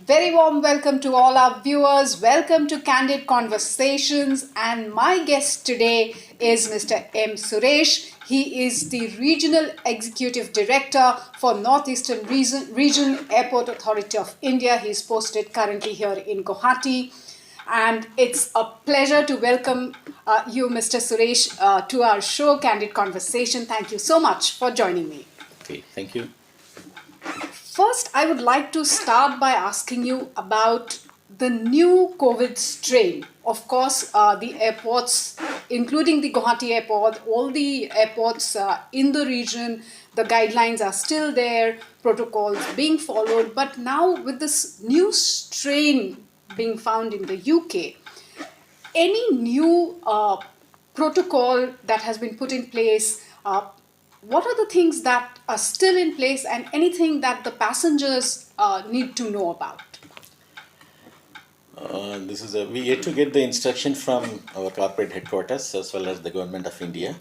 Very warm welcome to all our viewers. Welcome to Candid Conversations. And my guest today is Mr. M. Suresh. He is the Regional Executive Director for Northeastern Region Airport Authority of India. He is posted currently here in Guwahati. And it's a pleasure to welcome you, Mr. Suresh, to our show, Candid Conversation. Thank you so much for joining me. Okay, thank you. First, I would like to start by asking you about the new COVID strain. Of course, the airports, including the Guwahati airport, all the airports in the region, the guidelines are still there, protocols being followed. But now, with this new strain being found in the UK, any new protocol that has been put in place? What are the things that are still in place and anything that the passengers need to know about? We yet to get the instruction from our corporate headquarters as well as the government of India.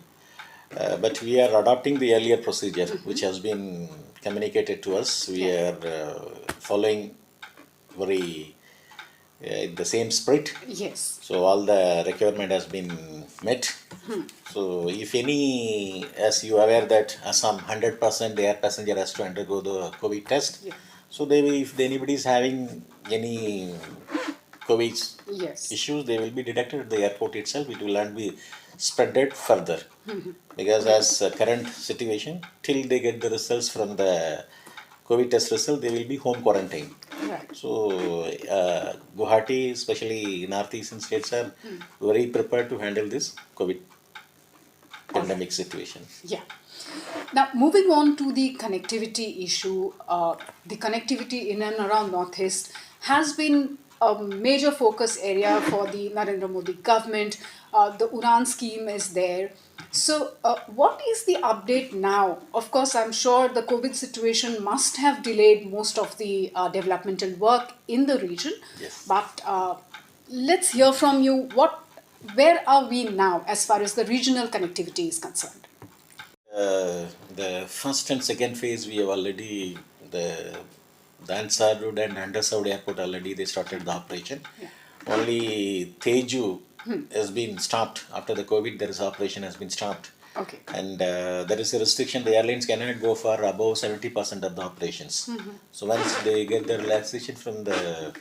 But we are adopting the earlier procedure which has been communicated to us. We are following very in the same spirit. Yes. So all the requirement has been met. So if any, as you are aware that Assam 100% the air passenger has to undergo the COVID test. Yeah. So they will, if anybody is having any COVID Yes. issues, they will be detected at the airport itself. It will not be spreaded further. Because as current situation, till they get the results from the COVID test result, they will be home quarantine. Right. So Guwahati, especially northeastern states, are very prepared to handle this COVID pandemic situation. Yeah. Now, moving on to the connectivity issue, the connectivity in and around Northeast has been a major focus area for the Narendra Modi government. The Udan scheme is there. So, what is the update now? Of course, I'm sure the COVID situation must have delayed most of the developmental work in the region. Yes. But let's hear from you. Where are we now as far as the regional connectivity is concerned? The first and second phase we have already the Ansar Road and Underserved Airport already they started the operation. Yeah. Only Teju has been stopped after the COVID. There is operation has been stopped. Okay. And there is a restriction. The airlines cannot go for above 70% of the operations. So once they get the relaxation from the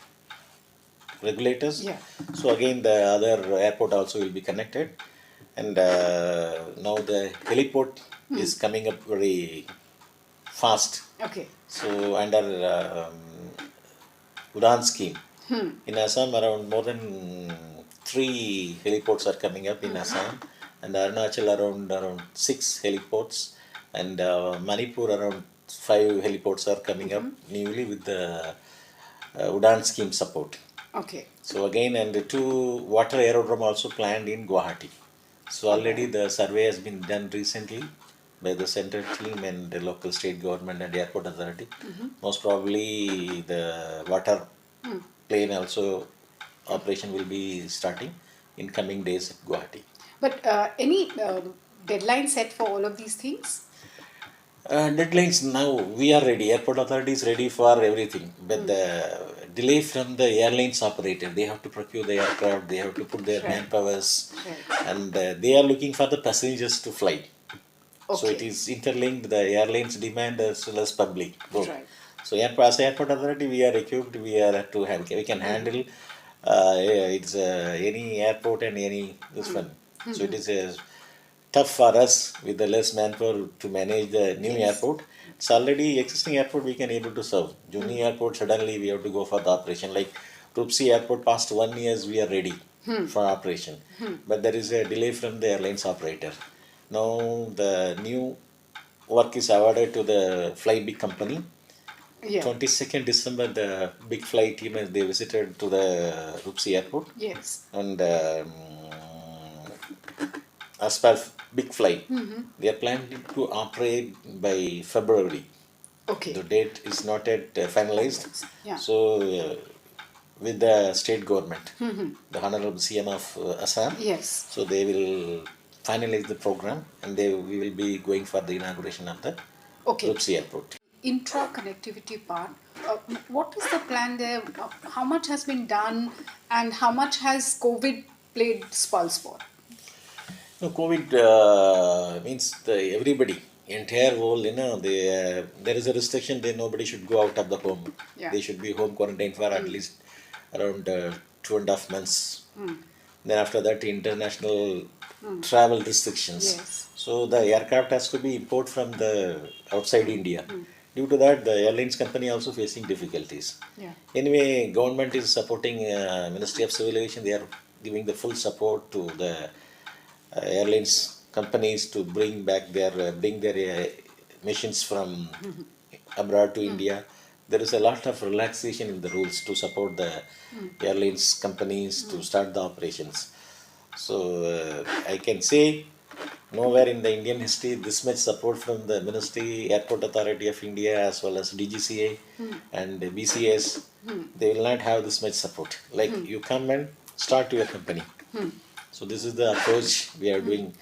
regulators, Yeah. so again the other airport also will be connected. And now the heliport is coming up very fast. Okay. So under Udan scheme, in Assam around more than 3 heliports are coming up in Assam, and Arunachal around 6 heliports, and Manipur around 5 heliports are coming up newly with the Udan scheme support. Okay. So again, and the 2 water aerodrome also planned in Guwahati. So already the survey has been done recently by the central team and the local state government and the airport authority. Most probably the water plane also operation will be starting in coming days at Guwahati. But any deadline set for all of these things? Deadlines now we are ready. Airport authority is ready for everything, but the delay from the airlines operator. They have to procure the aircraft. They have to put their manpowers, and they are looking for the passengers to fly. So it Okay. is interlinked the airlines demand as well as public both. Right. So as airport authority, we are equipped. We can handle it's any airport and any this one. So it is tough for us with the less manpower to manage the new airport. It's already existing airport we can able to serve. Juni airport suddenly we have to go for the operation. Like Rupsi airport past 1 years we are ready for operation. But there is a delay from the airlines operator. Now the new work is awarded to the Fly Big company. Yeah. 22nd December, the Big Fly team they visited to the Rupsi airport, Yes. and as per Big Fly, they are planning to operate by February. Okay. The date is not yet finalized. Yeah. So with the state government, the Honorable CM of Assam, Yes. so they will finalize the program, and we will be going for the inauguration of the Okay. Rupsi airport. intra-connectivity part, what is the plan there? How much has been done, and how much has COVID played spulls for? No, COVID means everybody, entire world, there is a restriction. Then nobody should go out of the home. Yeah. They should be home quarantined for at least around 2.5 months. Then after that, international travel restrictions. Yes. So the aircraft has to be import from the outside India. Due to that, the airlines company also facing difficulties. Yeah. Anyway, government is supporting Ministry of Civil Aviation. They are giving the full support to the airlines companies to bring their machines from abroad to India. There is a lot of relaxation in the rules to support the airlines companies to start the operations. So I can say nowhere in the Indian history this much support from the Ministry, Airport Authority of India as well as DGCA and BCS. They will not have this much support. Like you come and start your company. So this is the approach we are doing,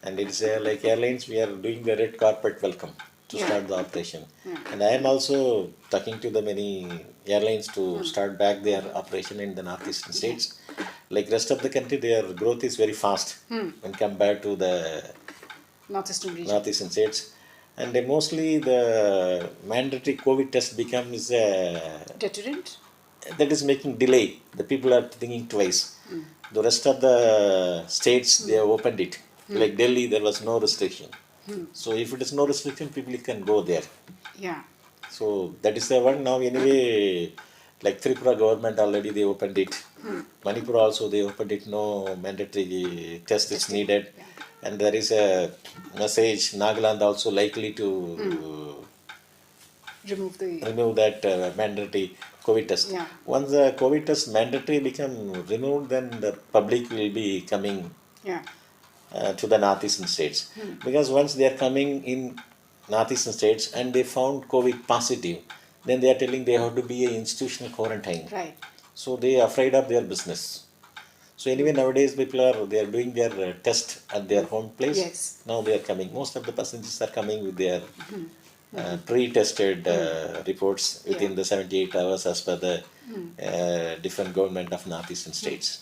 and it's like airlines. We are doing the red carpet welcome to start the operation. And I am also talking to the many airlines to start back their operation in the northeastern states. Like rest of the country, their growth is very fast when compared to the Northeastern region. northeastern states. And mostly the mandatory COVID test becomes Deterrent? that is making delay. The people are thinking twice. The rest of the states they have opened it. Like Delhi, there was no restriction. So if it is no restriction, people can go there. Yeah. So that is the one now anyway. Like Tripura government already they opened it. Manipur also they opened it. No mandatory test is needed. Yeah. And there is a message. Nagaland also likely to remove that mandatory COVID test. Yeah. Once the COVID test mandatory become removed, then the public will be coming Yeah. to the northeastern states. Because once they are coming in northeastern states and they found COVID positive, then they are telling they have to be a institutional quarantine. Right. So they are afraid of their business. So anyway, nowadays people are doing their test at their home place. Yes. Now they are coming. Most of the passengers are coming with their pre-tested reports within the 78 hours as per the different government of northeastern states.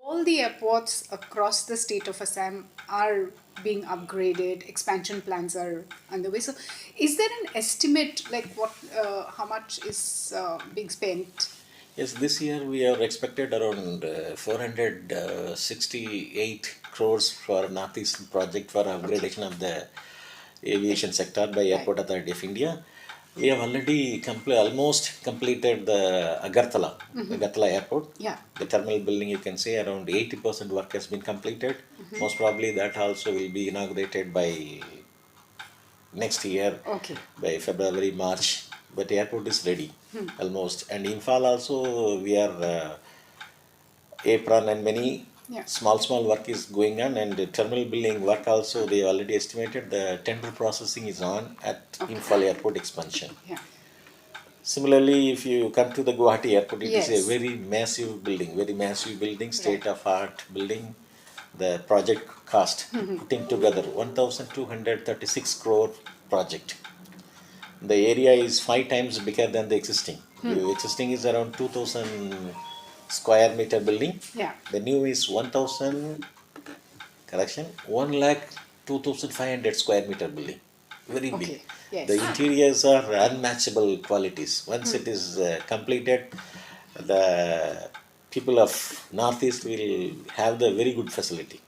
All the airports across the state of Assam are being upgraded. Expansion plans are underway. So, is there an estimate like how much is being spent? Yes, this year we are expected around 468 crores for northeastern project for upgradation of the aviation sector by Airport Authority of India. We have already almost completed the Agartala Airport. Yeah. The terminal building, you can say around 80% work has been completed. Most probably that also will be inaugurated by next year, Okay. by February, March. But the airport is ready almost. And Imphal also, we are apron and many small work is going on, and the terminal building work also they already estimated the tender processing is on at Imphal Airport expansion. Yeah. Similarly, if you come to the Guwahati Airport, it is Yes. a very massive building, state-of-art building. The project cost putting together 1,236 crore project. The area is 5 times bigger than the existing. The existing is around 2,000 square meter building. Yeah. The new is 1,000, 1 lakh 2,500 square meter building. Very big. Okay. Yes. The interiors are unmatchable qualities. Once it is completed, the people of Northeast will have the very good facility.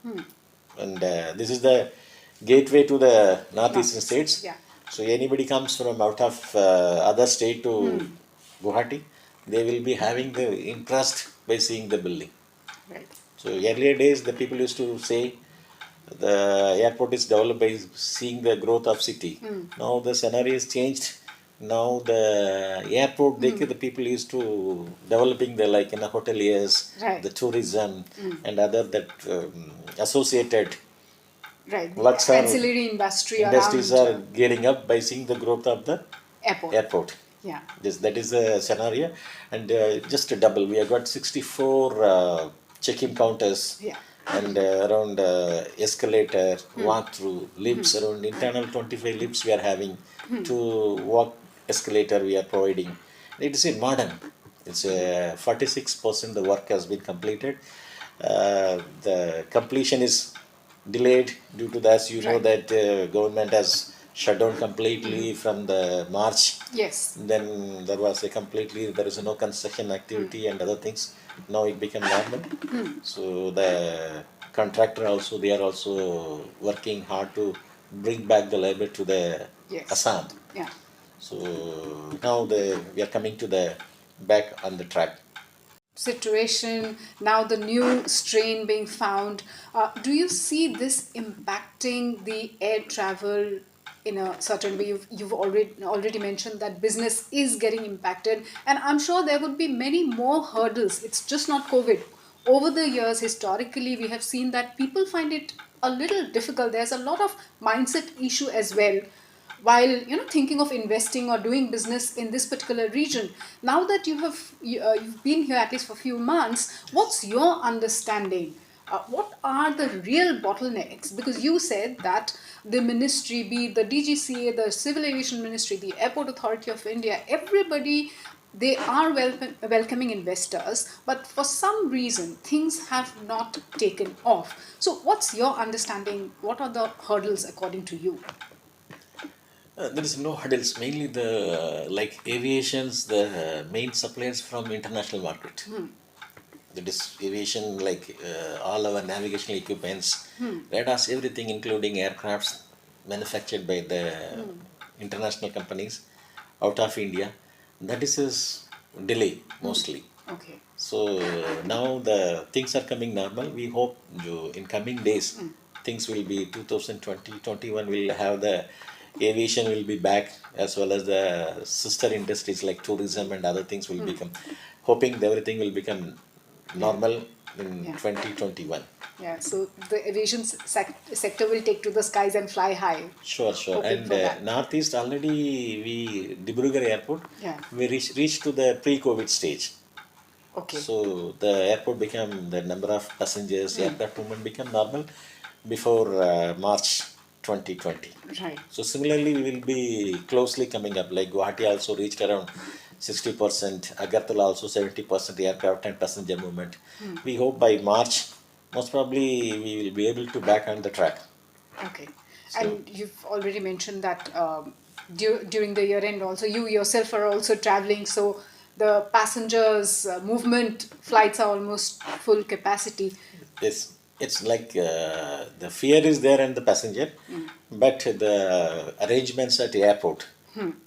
And this is the gateway to the Northeastern states. Yeah. So anybody comes from out of other state to Guwahati, they will be having the interest by seeing the building. Right. So earlier days, the people used to say the airport is developed by seeing the growth of city. Now the scenario is changed. Now the airport, the people used to developing the like in the hoteliers, Right. the tourism, and other that associated Right. works are- Ancillary industries around, are gearing up by seeing the growth of the airport. Yeah. That is the scenario, and just a double. We have got 64 check-in counters. Yeah. And around escalator, walk-through, lifts, around internal 25 lifts we are having to walk escalator we are providing. It is a modern. It's a 46% the work has been completed. The completion is delayed due to the, as you know, Right. that government has shut down completely from the March. Yes. Then there was a completely, there is no construction activity and other things. Now it became normal. So the contractor also, they are also working hard to bring back the labor to the Yes. Assam. Yeah. So now we are coming to the back on the track. Situation now, the new strain being found, do you see this impacting the air travel in a certain way? You've already mentioned that business is getting impacted, and I'm sure there would be many more hurdles. It's just not COVID. Over the years, historically, we have seen that people find it a little difficult. There's a lot of mindset issue as well while thinking of investing or doing business in this particular region. Now that you've been here at least for a few months, what's your understanding? What are the real bottlenecks? Because you said that the ministry, be it the DGCA, the Civil Aviation Ministry, the Airport Authority of India, everybody, they are welcoming investors, but for some reason things have not taken off. So what's your understanding? What are the hurdles according to you? There is no hurdles. Mainly the like aviations, the main suppliers from international market. That is aviation, like all our navigational equipments, radars, everything, including aircrafts manufactured by the international companies out of India. That is delay mostly. Okay. So now the things are coming normal. We hope in coming days things will be 2020, 21 will have the aviation will be back, as well as the sister industries like tourism and other things will become, hoping that everything will become normal in Yeah. 2021. Yeah, so the aviation sector will take to the skies and fly high. Sure, sure. Hoping And for that. Northeast already, we Dibrugarh Airport, Yeah. we reached to the pre-COVID stage. Okay. So the airport became, the number of passengers, aircraft movement became normal before March 2020. Right. So similarly, we will be closely coming up. Like Guwahati also reached around 60%, Agartala also 70% aircraft and passenger movement. We hope by March, most probably we will be able to back on the track. Okay. And you've already mentioned that during the year end also, you yourself are also traveling, so the passengers movement flights are almost full capacity. It's like the fear is there and the passenger, but the arrangements at the airport,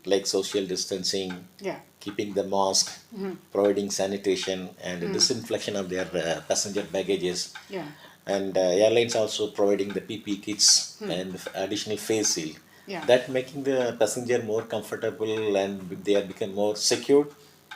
like social distancing, Yeah. keeping the mask, providing sanitation and disinfection of their passenger baggages. Yeah. And airlines also providing the PP kits and additional face shield. Yeah. That making the passenger more comfortable and they are become more secure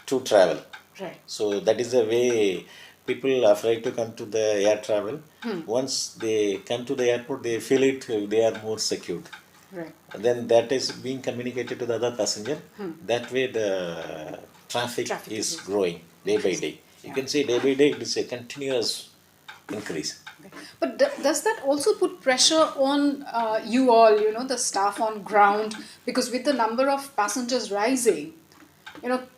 to travel. Right. So that is the way people are afraid to come to the air travel. Once they come to the airport, they feel it, they are more secured. Right. Then that is being communicated to the other passenger. That way the traffic Traffic is is growing day by day. You Yeah. can say day by day it is a continuous increase. But does that also put pressure on you all, the staff on ground? Because with the number of passengers rising,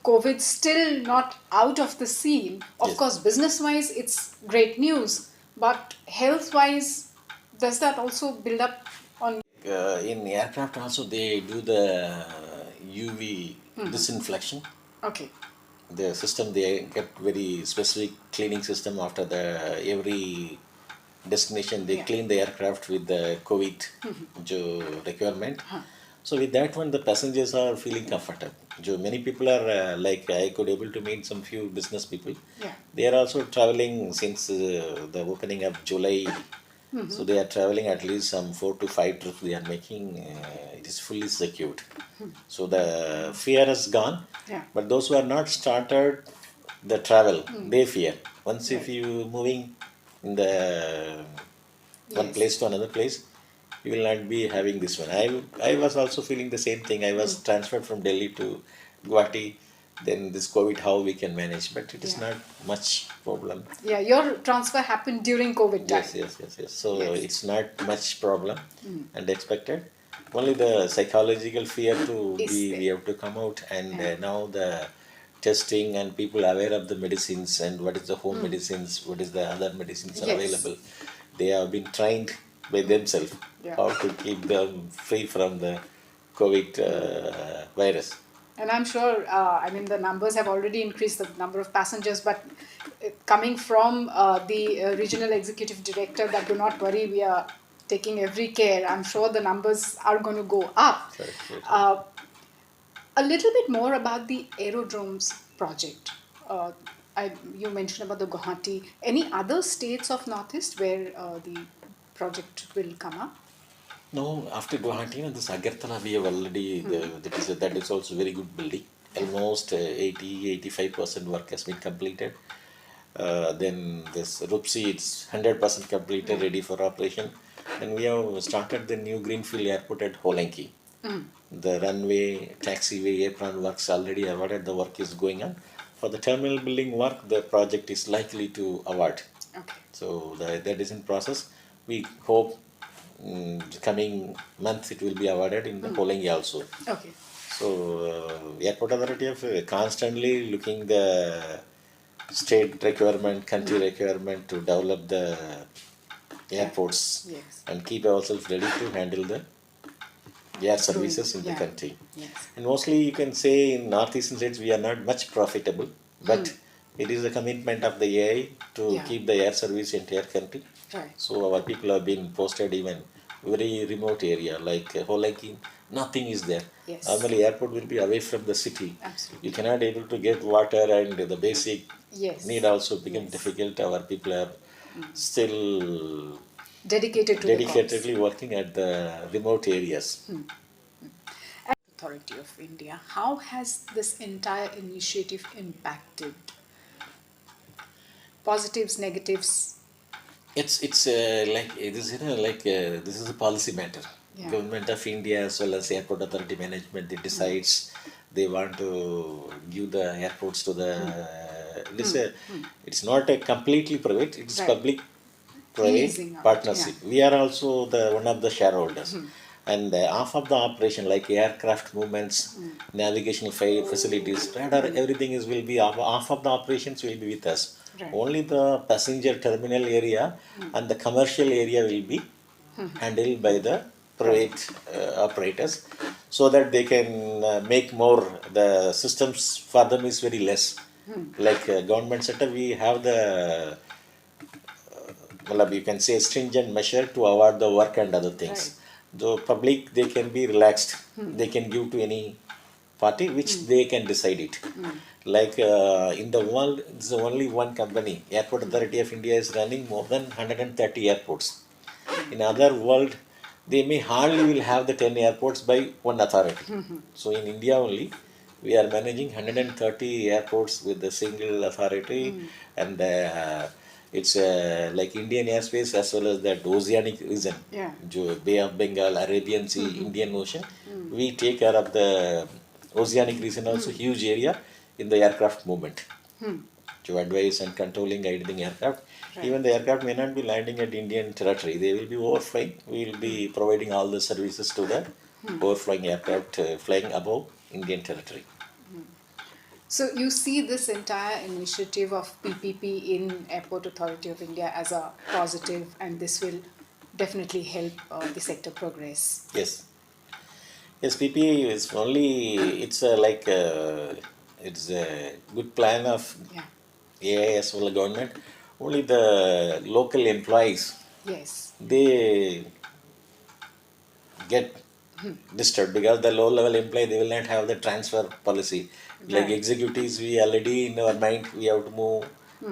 COVID's still not out of the scene. Of Yes. course, business-wise, it's great news. But health-wise, does that also build up on? In aircraft also they do the UV disinfection. Okay. The system, they get very specific cleaning system after the every destination. They Yeah. clean the aircraft with the COVID jo requirement. So with that one, the passengers are feeling comfortable. Many people are like, I could able to meet some few business people. Yeah. They are also traveling since the opening of July. So they are traveling at least some 4 to 5 trips they are making. It is fully secured. So the fear has gone. Yeah. But those who are not started the travel, they fear. Once if Right. you moving in the one Yes. place to another place, you will not be having this one. I was also feeling the same thing. I was transferred from Delhi to Guwahati. Then this COVID, how we can manage, but it is Yeah. not much problem. Yeah, your transfer happened during COVID time. Yes. So Yes. it's not much problem and expected. only the psychological fear to Is be, we there? have to come out, and Yeah. now the testing and people aware of the medicines and what is the home medicines, what is the other medicines are Yes. available. They have been trained by themselves Yeah. how to keep them free from the COVID virus. And I'm sure, I mean, the numbers have already increased, the number of passengers, but coming from the regional executive director, that do not worry, we are taking every care. I'm sure the numbers are going to go up. Correct, correct. Uh, a little bit more about the aerodromes project. Uh, you mentioned about the Guwahati. Any other states of Northeast where the project will come up? No, after Guwahati, this Agartala we have already, that is also very good building. Almost 80-85% work has been completed. Then this Rupsi, it's 100% completed, ready for operation. And we have started the new greenfield airport at Holenki. The runway, taxiway, apron works already awarded. The work is going on. For the terminal building work, the project is likely to award. Okay. So that is in process. We hope coming month it will be awarded in the Holengi also. Okay. So Airport Authority of constantly looking the state requirement, country requirement to develop the airports Yes. and keep ourselves ready to handle the air services in the Yeah. country. Yes. And mostly you can say in northeastern states we are not much profitable, but it is a commitment of the AI to Yeah. keep the air service in entire country. Right. So our people have been posted even very remote area like Holenki, nothing is there. Yes. Normally airport will be away from the city. Absolutely. You cannot able to get water and the basic Yes. need also become Yes. difficult. Our people are still Dedicated to the dedicatedly working at the remote areas. Authority of India. How has this entire initiative impacted? Positives, negatives? It's like it is this is a policy matter. Yeah. Government of India as well as airport authority management, they decides they want to give the airports to the. It's not a completely private. It's Right. public private Leasing out, partnership. We are also the one of the shareholders. And half of the operation, like aircraft movements, navigational facilities, radar, everything is will be half of the operations will be with us. Right. Only the passenger terminal area and the commercial area will be handled by the private operators, so that they can make more. The systems for them is very less. Like government sector, we have the you can say stringent measure to avoid the work and other things. Right. The public, they can be relaxed. They can give to any party which they can decide it. Like in the world, it's only one company. Airport Authority of India is running more than 130 airports. In other world, they may hardly will have the 10 airports by one authority. So in India only, we are managing 130 airports with a single authority, and it's like Indian airspace as well as that oceanic region, Yeah. Bay of Bengal, Arabian Sea, Indian Ocean. We take care of the oceanic region also, huge area in the aircraft movement to advise and controlling, guiding aircraft. Right. Even the aircraft may not be landing at Indian territory. They will be overflying. We will be providing all the services to the overflying aircraft flying above Indian territory. So you see this entire initiative of PPP in Airport Authority of India as a positive, and this will definitely help the sector progress. Yes. Yes, PPA is only, it's it's a good plan of Yeah. AI as well as government. Only the local employees, Yes. they get disturbed because the low level employee, they will not have the transfer policy. Like Right. executives, we already in our mind we have to move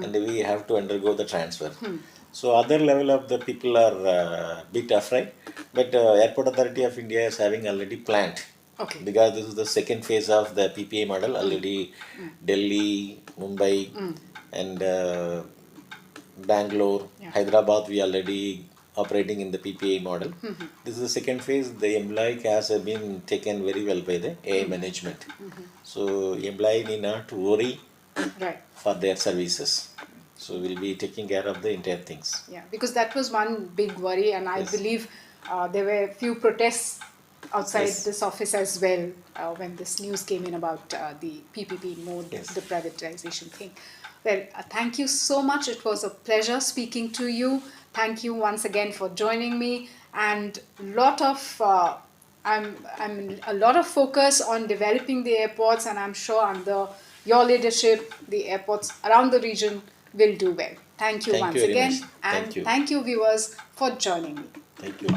and we have to undergo the transfer. So other level of the people are bit afraid, but Airport Authority of India is having already planned. Okay. Because this is the second phase of the PPA model. Already Delhi, Mumbai, and Bangalore, Yeah. Hyderabad, we already operating in the PPA model. This is the second phase. The employee has been taken very well by the AI management. So employee need not to worry Right. for their services. So we'll be taking care of the entire things. Yeah, because that was one big worry, and I Yes. believe there were few protests outside Yes. this office as well when this news came in about the PPP mode, Yes. the privatization thing. Well, thank you so much. It was a pleasure speaking to you. Thank you once again for joining me. And lot of I'm a lot of focus on developing the airports, and I'm sure under your leadership, the airports around the region will do well. Thank you Thank you once very again, much. Thank and you. thank you viewers for joining me. Thank you.